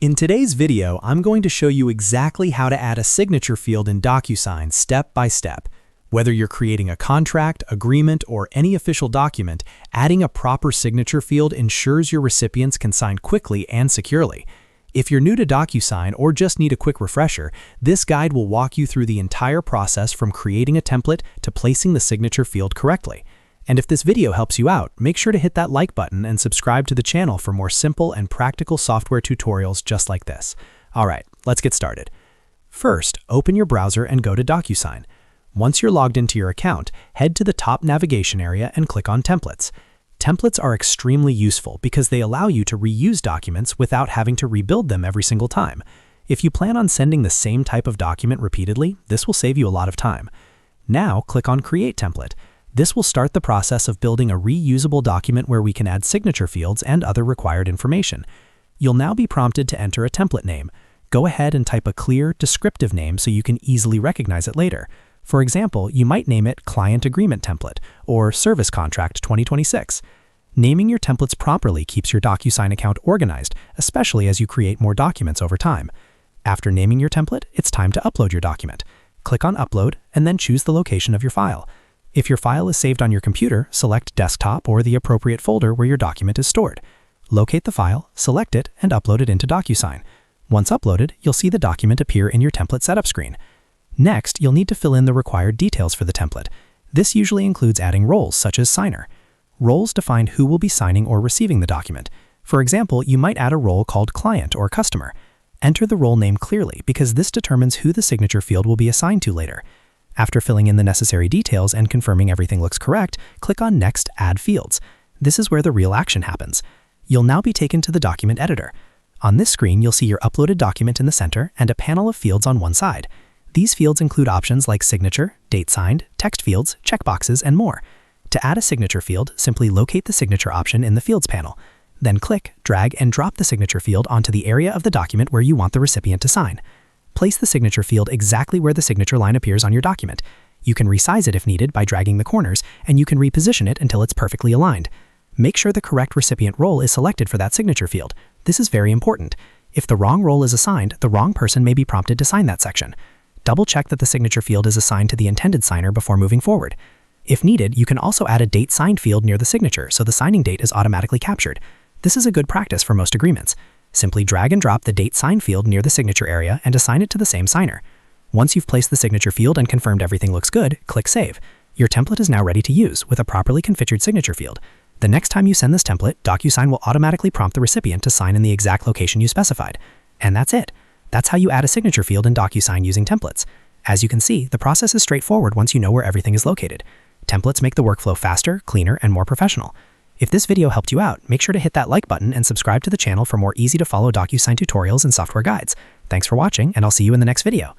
In today's video, I'm going to show you exactly how to add a signature field in DocuSign step by step. Whether you're creating a contract, agreement, or any official document, adding a proper signature field ensures your recipients can sign quickly and securely. If you're new to DocuSign or just need a quick refresher, this guide will walk you through the entire process from creating a template to placing the signature field correctly. And if this video helps you out, make sure to hit that like button and subscribe to the channel for more simple and practical software tutorials just like this. All right, let's get started. First, open your browser and go to DocuSign. Once you're logged into your account, head to the top navigation area and click on Templates. Templates are extremely useful because they allow you to reuse documents without having to rebuild them every single time. If you plan on sending the same type of document repeatedly, this will save you a lot of time. Now, click on Create Template. This will start the process of building a reusable document where we can add signature fields and other required information. You'll now be prompted to enter a template name. Go ahead and type a clear, descriptive name so you can easily recognize it later. For example, you might name it Client Agreement Template or Service Contract 2026. Naming your templates properly keeps your DocuSign account organized, especially as you create more documents over time. After naming your template, it's time to upload your document. Click on Upload and then choose the location of your file. If your file is saved on your computer, select Desktop or the appropriate folder where your document is stored. Locate the file, select it, and upload it into DocuSign. Once uploaded, you'll see the document appear in your template setup screen. Next, you'll need to fill in the required details for the template. This usually includes adding roles such as signer. Roles define who will be signing or receiving the document. For example, you might add a role called Client or Customer. Enter the role name clearly because this determines who the signature field will be assigned to later. After filling in the necessary details and confirming everything looks correct, click on Next, Add Fields. This is where the real action happens. You'll now be taken to the document editor. On this screen, you'll see your uploaded document in the center and a panel of fields on one side. These fields include options like signature, date signed, text fields, checkboxes, and more. To add a signature field, simply locate the signature option in the Fields panel. Then click, drag, and drop the signature field onto the area of the document where you want the recipient to sign. Place the signature field exactly where the signature line appears on your document. You can resize it if needed by dragging the corners, and you can reposition it until it's perfectly aligned. Make sure the correct recipient role is selected for that signature field. This is very important. If the wrong role is assigned, the wrong person may be prompted to sign that section. Double-check that the signature field is assigned to the intended signer before moving forward. If needed, you can also add a date signed field near the signature so the signing date is automatically captured. This is a good practice for most agreements. Simply drag and drop the date sign field near the signature area and assign it to the same signer. Once you've placed the signature field and confirmed everything looks good, click Save. Your template is now ready to use with a properly configured signature field. The next time you send this template, DocuSign will automatically prompt the recipient to sign in the exact location you specified. And that's it. That's how you add a signature field in DocuSign using templates. As you can see, the process is straightforward once you know where everything is located. Templates make the workflow faster, cleaner, and more professional. If this video helped you out, make sure to hit that like button and subscribe to the channel for more easy-to-follow DocuSign tutorials and software guides. Thanks for watching, and I'll see you in the next video.